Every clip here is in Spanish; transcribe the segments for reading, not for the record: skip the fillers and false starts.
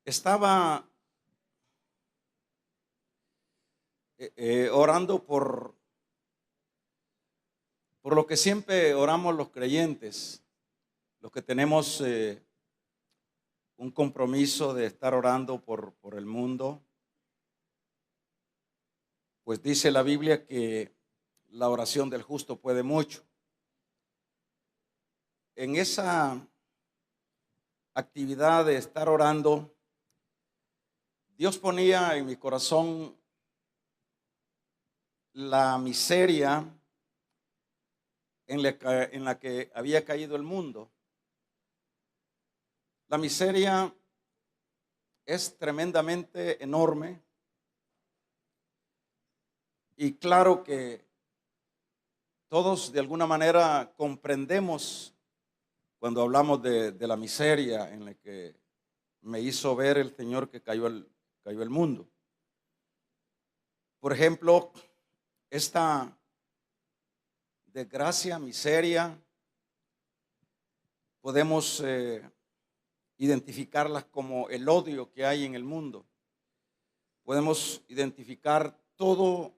Estaba orando por lo que siempre oramos los creyentes, los que tenemos un compromiso de estar orando por el mundo. Pues dice la Biblia que la oración del justo puede mucho. En esa actividad de estar orando, Dios ponía en mi corazón la miseria en la que había caído el mundo. La miseria es tremendamente enorme y claro que todos de alguna manera comprendemos cuando hablamos de la miseria en la que me hizo ver el Señor que cayó el mundo. Por ejemplo, esta desgracia, miseria, podemos identificarlas como el odio que hay en el mundo. Podemos identificar todo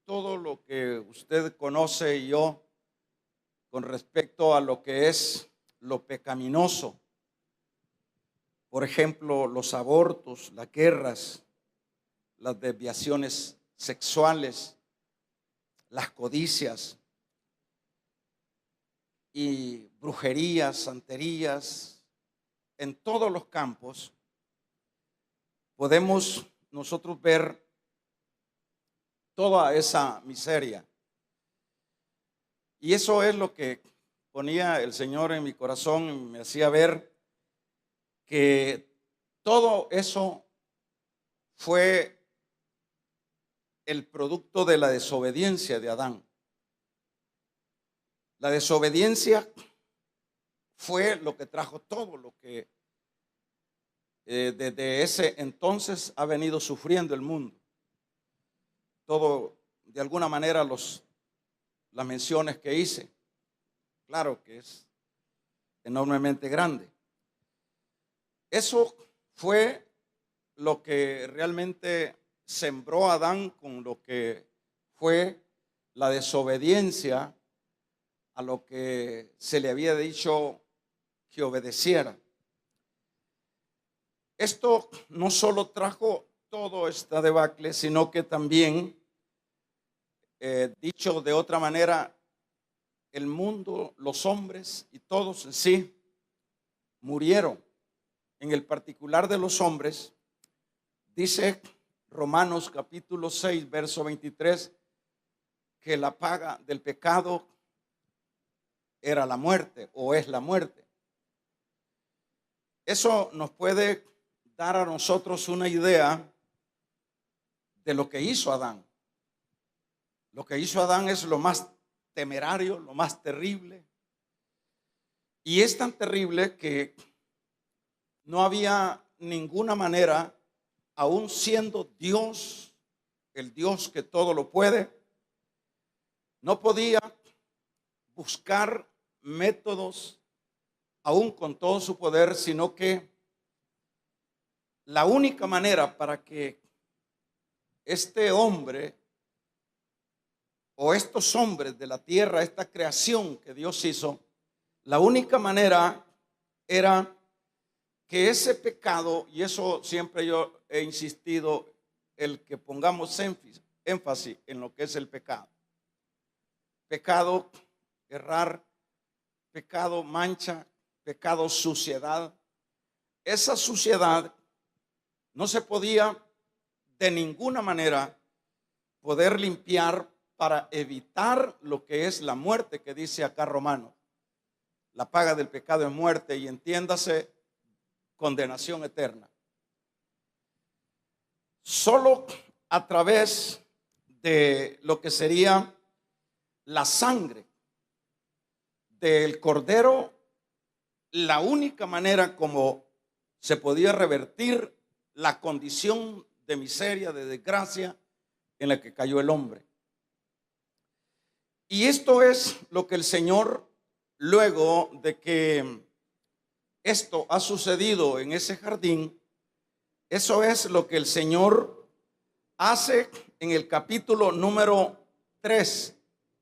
lo que usted conoce y yo con respecto a lo que es lo pecaminoso. Por ejemplo, los abortos, las guerras, las desviaciones sexuales, las codicias y brujerías, santerías, en todos los campos podemos nosotros ver toda esa miseria. Y eso es lo que ponía el Señor en mi corazón y me hacía ver que todo eso fue el producto de la desobediencia de Adán. La desobediencia fue lo que trajo todo lo que desde ese entonces ha venido sufriendo el mundo. Todo, de alguna manera, las menciones que hice, claro que es enormemente grande. Eso fue lo que realmente sembró a Adán con lo que fue la desobediencia a lo que se le había dicho que obedeciera. Esto no solo trajo todo esta debacle, sino que también, dicho de otra manera, el mundo, los hombres y todos en sí murieron. En el particular de los hombres, dice Romanos capítulo 6, verso 23, que la paga del pecado era la muerte o es la muerte. Eso nos puede dar a nosotros una idea de lo que hizo Adán. Lo que hizo Adán es lo más temerario, lo más terrible. Y es tan terrible que no había ninguna manera, aún siendo Dios, el Dios que todo lo puede, no podía buscar métodos, aún con todo su poder, sino que la única manera para que este hombre o estos hombres de la tierra, esta creación que Dios hizo, la única manera era que ese pecado, y eso siempre yo he insistido, el que pongamos énfasis en lo que es el pecado. Pecado, errar, pecado, mancha, pecado, suciedad. Esa suciedad no se podía de ninguna manera poder limpiar para evitar lo que es la muerte que dice acá Romanos. La paga del pecado es muerte y entiéndase condenación eterna. Solo a través de lo que sería la sangre del cordero, la única manera como se podía revertir la condición de miseria, de desgracia en la que cayó el hombre. Y esto es lo que el Señor, luego de que esto ha sucedido en ese jardín, Eso es lo que el Señor hace en el capítulo número 3,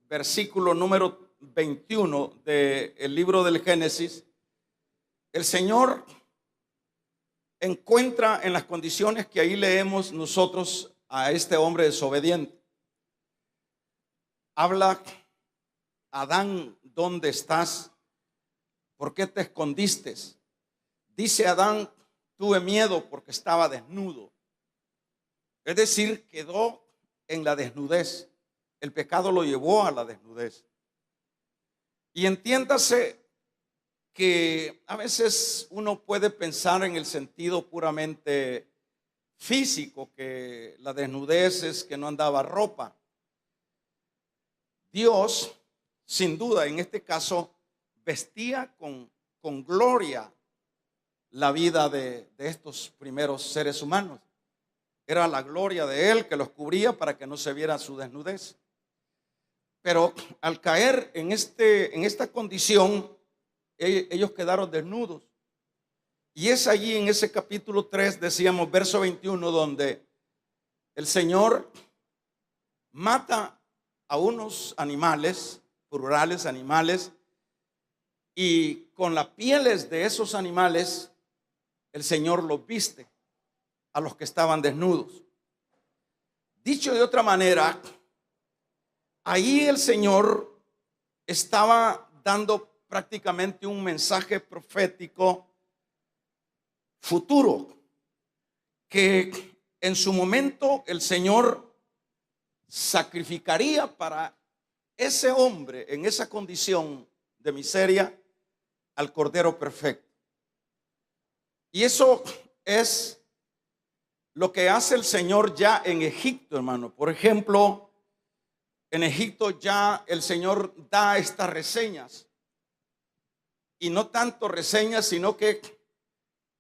versículo número 21 del libro del Génesis. El Señor encuentra en las condiciones que ahí leemos nosotros a este hombre desobediente. Habla: Adán, ¿dónde estás? ¿Por qué te escondiste? Dice Adán: tuve miedo porque estaba desnudo. Es decir, quedó en la desnudez. El pecado lo llevó a la desnudez. Y entiéndase que a veces uno puede pensar en el sentido puramente físico, que la desnudez es que no andaba ropa. Dios, sin duda, en este caso, vestía con gloria la vida de estos primeros seres humanos. Era la gloria de Él que los cubría para que no se viera su desnudez. Pero al caer en esta condición, ellos quedaron desnudos. Y es allí en ese capítulo 3, decíamos, verso 21, donde el Señor mata a unos animales, plurales animales, y con las pieles de esos animales el Señor los viste a los que estaban desnudos. Dicho de otra manera, ahí el Señor estaba dando prácticamente un mensaje profético futuro, que en su momento el Señor sacrificaría para ese hombre en esa condición de miseria al Cordero perfecto. Y eso es lo que hace el Señor ya en Egipto, hermano. Por ejemplo, en Egipto ya el Señor da estas reseñas. Y no tanto reseñas, sino que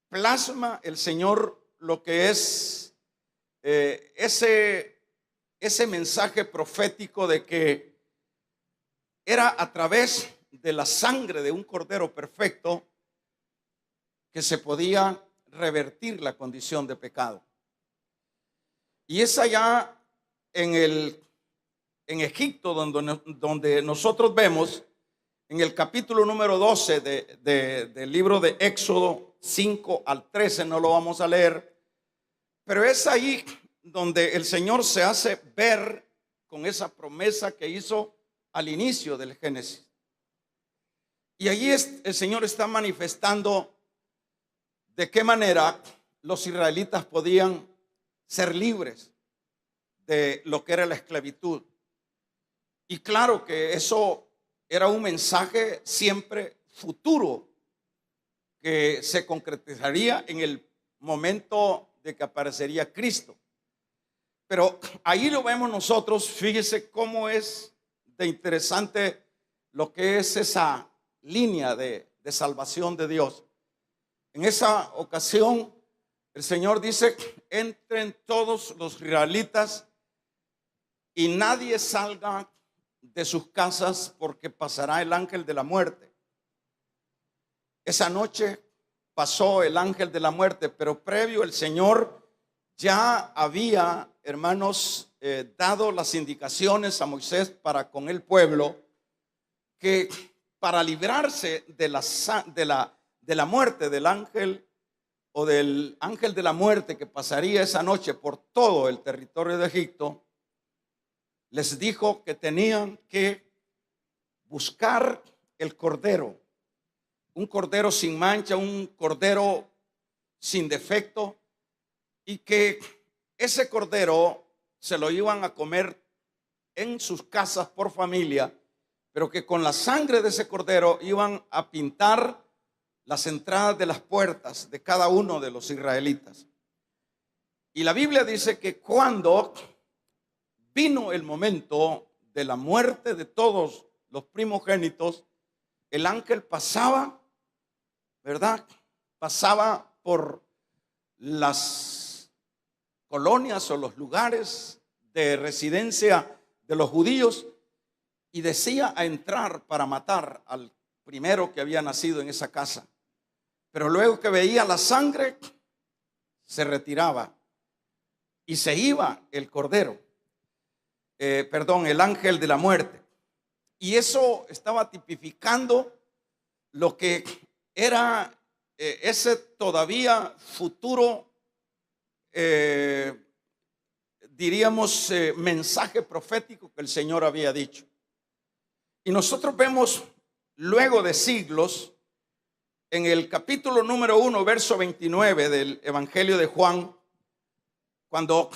plasma el Señor lo que es ese mensaje profético de que era a través de la sangre de un Cordero perfecto que se podía revertir la condición de pecado. Y es allá en Egipto donde nosotros vemos en el capítulo número 12 del libro de Éxodo 5 al 13, no lo vamos a leer, pero es ahí donde el Señor se hace ver con esa promesa que hizo al inicio del Génesis. Y allí el Señor está manifestando de qué manera los israelitas podían ser libres de lo que era la esclavitud. Y claro que eso era un mensaje siempre futuro que se concretizaría en el momento de que aparecería Cristo. Pero ahí lo vemos nosotros. Fíjese cómo es de interesante lo que es esa línea de salvación de Dios. En esa ocasión el Señor dice: entren todos los israelitas y nadie salga de sus casas, porque pasará el ángel de la muerte. Esa noche pasó el ángel de la muerte, pero previo el Señor ya había, hermanos, dado las indicaciones a Moisés para con el pueblo, que para librarse de la muerte del ángel, o del ángel de la muerte que pasaría esa noche por todo el territorio de Egipto, les dijo que tenían que buscar el cordero, un cordero sin mancha, un cordero sin defecto, y que ese cordero se lo iban a comer en sus casas por familia, pero que con la sangre de ese cordero iban a pintar las entradas de las puertas de cada uno de los israelitas. Y la Biblia dice que cuando vino el momento de la muerte de todos los primogénitos, el ángel pasaba, ¿verdad? Pasaba por las colonias o los lugares de residencia de los judíos y decía a entrar para matar al primero que había nacido en esa casa. Pero luego que veía la sangre, se retiraba y se iba el cordero, el ángel de la muerte. Y eso estaba tipificando lo que era ese todavía futuro, diríamos, mensaje profético que el Señor había dicho. Y nosotros vemos luego de siglos, en el capítulo número 1, verso 29 del Evangelio de Juan, cuando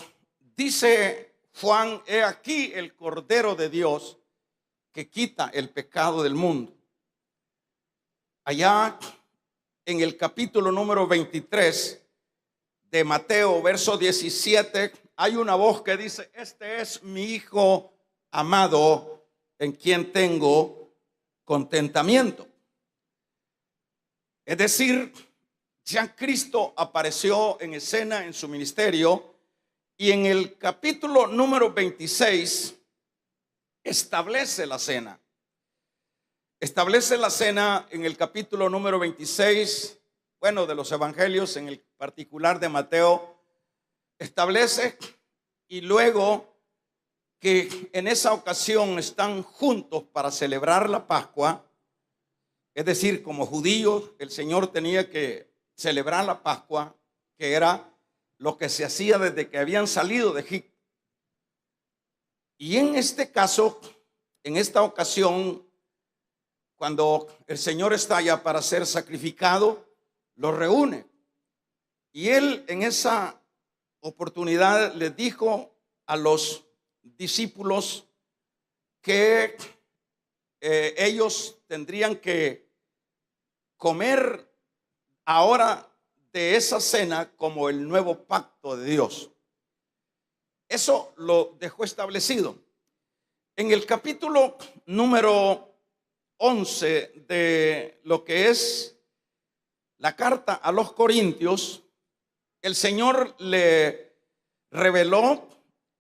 dice Juan: he aquí el Cordero de Dios que quita el pecado del mundo. Allá en el capítulo número 23 de Mateo, verso 17, hay una voz que dice: este es mi Hijo amado, en quien tengo contentamiento. Es decir, ya Cristo apareció en escena en su ministerio, y en el capítulo número 26 establece la cena. Establece la cena en el capítulo número 26, de los evangelios, en el particular de Mateo, establece, y luego que en esa ocasión están juntos para celebrar la Pascua. Es decir, como judíos, el Señor tenía que celebrar la Pascua, que era lo que se hacía desde que habían salido de Egipto. Y en este caso, en esta ocasión, cuando el Señor está allá para ser sacrificado, los reúne. Y Él en esa oportunidad les dijo a los discípulos que ellos tendrían que comer ahora de esa cena como el nuevo pacto de Dios. Eso lo dejó establecido. En el capítulo número 11 de lo que es la carta a los Corintios, el Señor le reveló,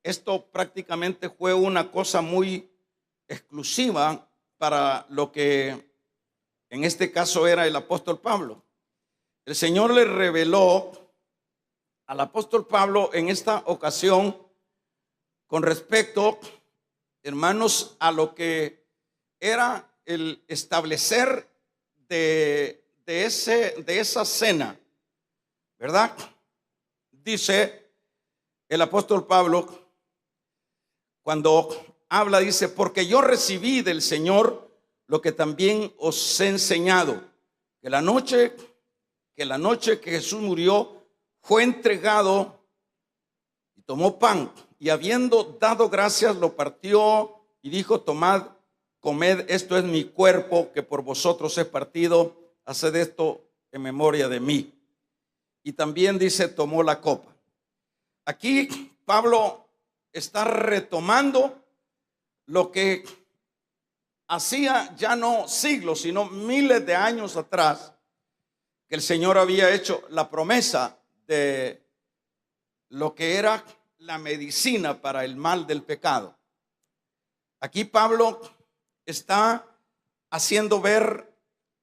esto prácticamente fue una cosa muy exclusiva para lo que en este caso era el apóstol Pablo. El Señor le reveló al apóstol Pablo en esta ocasión con respecto, hermanos, a lo que era el establecer de esa cena, ¿verdad? Dice el apóstol Pablo, cuando habla, dice: porque yo recibí del Señor lo que también os he enseñado, que la noche que Jesús murió, fue entregado y tomó pan, y habiendo dado gracias, lo partió y dijo: tomad, comed, esto es mi cuerpo que por vosotros es partido, haced esto en memoria de mí. Y también dice: tomó la copa. Aquí Pablo está retomando lo que hacía ya no siglos, sino miles de años atrás, que el Señor había hecho la promesa de lo que era la medicina para el mal del pecado. Aquí Pablo está haciendo ver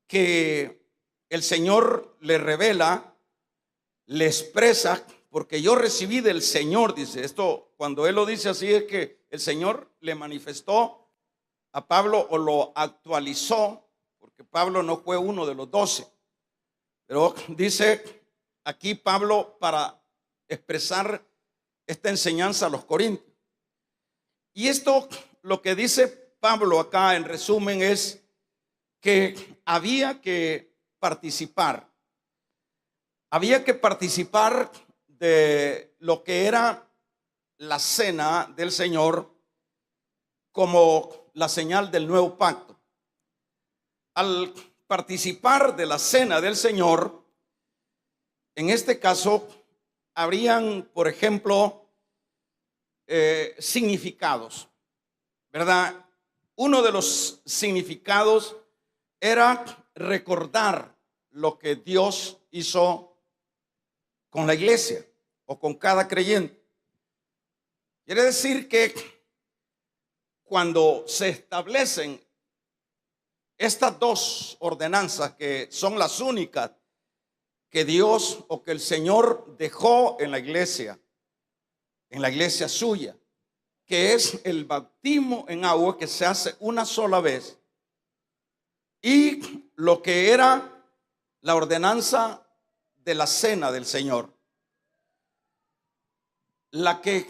que el Señor le revela, le expresa: porque yo recibí del Señor, dice. Esto, cuando él lo dice así, es que el Señor le manifestó a Pablo o lo actualizó, porque Pablo no fue uno de los 12. Pero dice aquí Pablo para expresar esta enseñanza a los corintios. Y esto, lo que dice Pablo acá en resumen, es que había que participar. Había que participar de lo que era la cena del Señor como la señal del nuevo pacto. Al participar de la cena del Señor, en este caso, habrían, por ejemplo, significados, ¿verdad? Uno de los significados era recordar lo que Dios hizo con la iglesia o con cada creyente. Quiere decir que cuando se establecen estas dos ordenanzas, que son las únicas que Dios o que el Señor dejó en la iglesia suya, que es el bautismo en agua, que se hace una sola vez, y lo que era la ordenanza de la cena del Señor, la que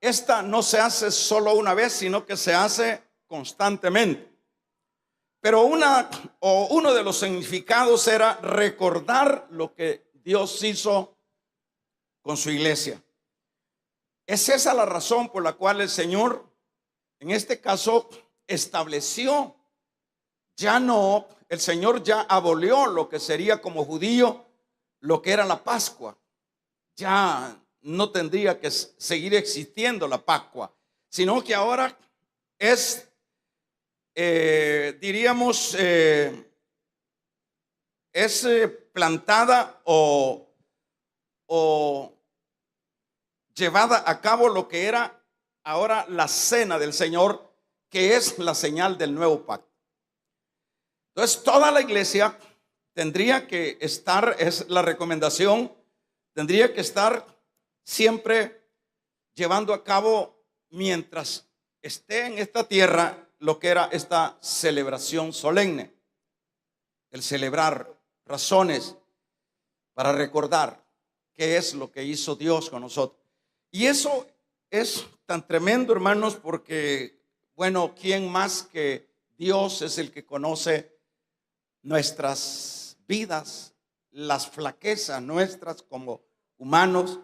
esta no se hace solo una vez, sino que se hace constantemente. Pero uno de los significados era recordar lo que Dios hizo con su iglesia. Es esa la razón por la cual el Señor, en este caso, estableció, el Señor ya abolió lo que sería como judío, lo que era la Pascua. Ya no tendría que seguir existiendo la Pascua, sino que ahora es, plantada o llevada a cabo lo que era ahora la cena del Señor, que es la señal del nuevo pacto. Entonces toda la iglesia tendría que estar, es la recomendación, tendría que estar siempre llevando a cabo, mientras esté en esta tierra, lo que era esta celebración solemne, el celebrar razones para recordar qué es lo que hizo Dios con nosotros. Y eso es tan tremendo, hermanos, porque, bueno, ¿quién más que Dios es el que conoce nuestras vidas, las flaquezas nuestras como humanos?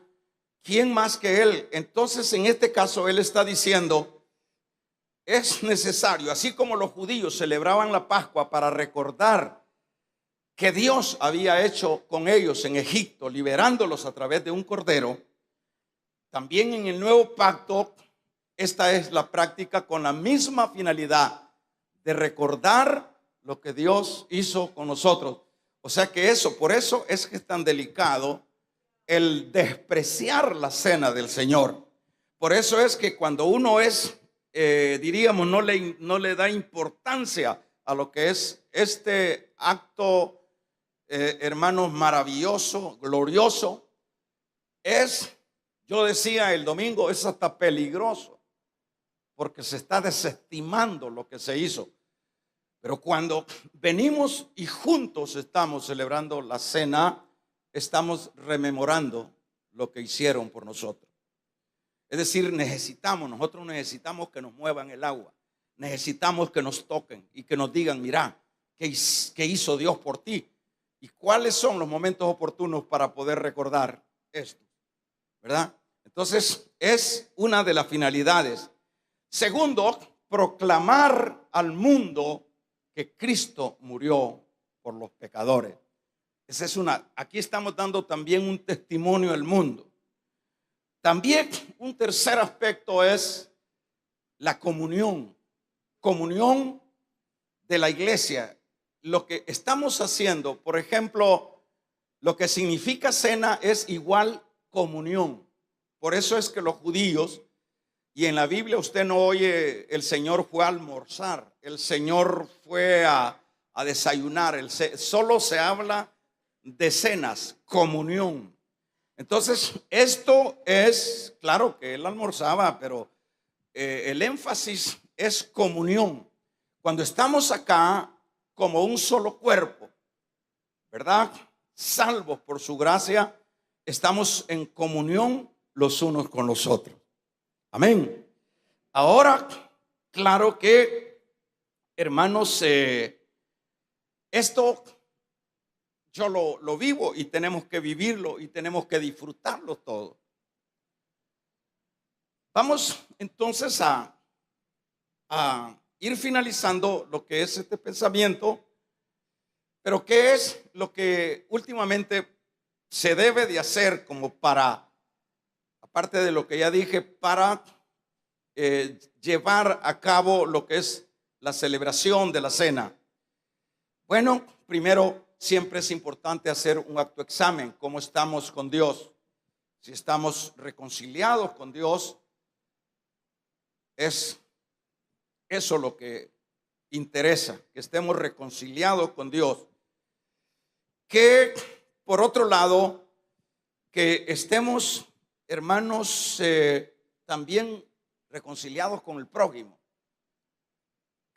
¿Quién más que Él? Entonces, en este caso, Él está diciendo, es necesario, así como los judíos celebraban la Pascua para recordar que Dios había hecho con ellos en Egipto, liberándolos a través de un cordero, también en el nuevo pacto, esta es la práctica con la misma finalidad de recordar lo que Dios hizo con nosotros. O sea que por eso es que es tan delicado el despreciar la cena del Señor. Por eso es que cuando uno es, no le da importancia a lo que es este acto, hermanos, maravilloso, glorioso, yo decía el domingo, es hasta peligroso, porque se está desestimando lo que se hizo. Pero cuando venimos y juntos estamos celebrando la cena, estamos rememorando lo que hicieron por nosotros. Es decir, nosotros necesitamos que nos muevan el agua, necesitamos que nos toquen y que nos digan, mira, ¿qué hizo Dios por ti? ¿Y cuáles son los momentos oportunos para poder recordar esto? ¿Verdad? Entonces, es una de las finalidades. Segundo, proclamar al mundo que Cristo murió por los pecadores. Aquí estamos dando también un testimonio al mundo. También un tercer aspecto es la comunión de la iglesia. Lo que estamos haciendo, por ejemplo, lo que significa cena es igual comunión. Por eso es que los judíos, y en la Biblia usted no oye el Señor fue a almorzar, el Señor fue a desayunar, solo se habla de cenas, comunión. Entonces, esto es, claro que él almorzaba, pero el énfasis es comunión. Cuando estamos acá como un solo cuerpo, ¿verdad? Salvos por su gracia, estamos en comunión los unos con los otros. Amén. Ahora, claro que, hermanos, esto yo lo vivo y tenemos que vivirlo y tenemos que disfrutarlo todo. Vamos entonces a ir finalizando lo que es este pensamiento, pero ¿qué es lo que últimamente se debe de hacer como para, aparte de lo que ya dije, para llevar a cabo lo que es la celebración de la cena? Bueno, primero, siempre es importante hacer un autoexamen, cómo estamos con Dios. Si estamos reconciliados con Dios, es eso lo que interesa, que estemos reconciliados con Dios. Que por otro lado, que estemos, hermanos, también reconciliados con el prójimo.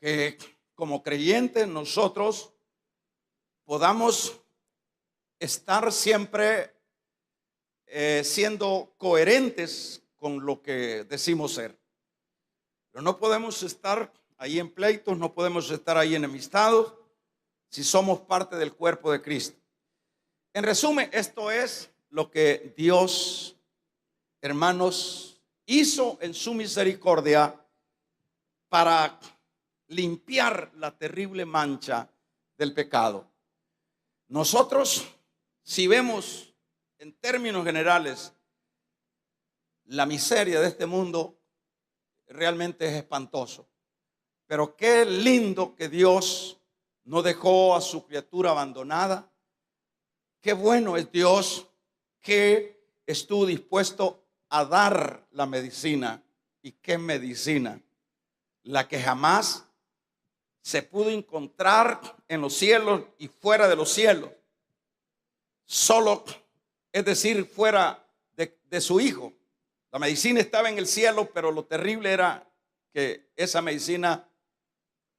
Que como creyentes nosotros podamos estar siempre siendo coherentes con lo que decimos ser. Pero no podemos estar ahí en pleitos, no podemos estar ahí enemistados si somos parte del cuerpo de Cristo. En resumen, esto es lo que Dios, hermanos, hizo en su misericordia para limpiar la terrible mancha del pecado. Nosotros, si vemos en términos generales la miseria de este mundo, realmente es espantoso. Pero qué lindo que Dios no dejó a su criatura abandonada. Qué bueno es Dios que estuvo dispuesto a dar la medicina. ¿Y qué medicina? La que jamás se pudo encontrar en los cielos y fuera de los cielos. Solo, es decir, fuera de su Hijo. La medicina estaba en el cielo, pero lo terrible era que esa medicina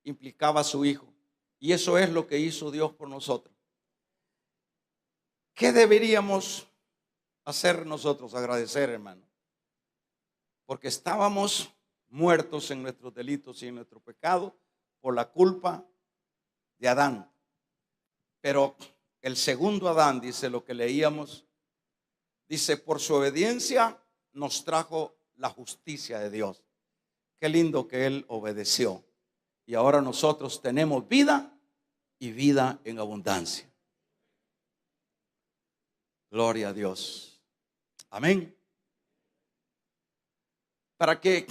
implicaba a su Hijo. Y eso es lo que hizo Dios por nosotros. ¿Qué deberíamos hacer nosotros? Agradecer, hermano. Porque estábamos muertos en nuestros delitos y en nuestro pecado por la culpa de Adán. Pero el segundo Adán, dice lo que leíamos, dice, por su obediencia nos trajo la justicia de Dios. Qué lindo que él obedeció. Y ahora nosotros tenemos vida y vida en abundancia. Gloria a Dios. Amén. Para que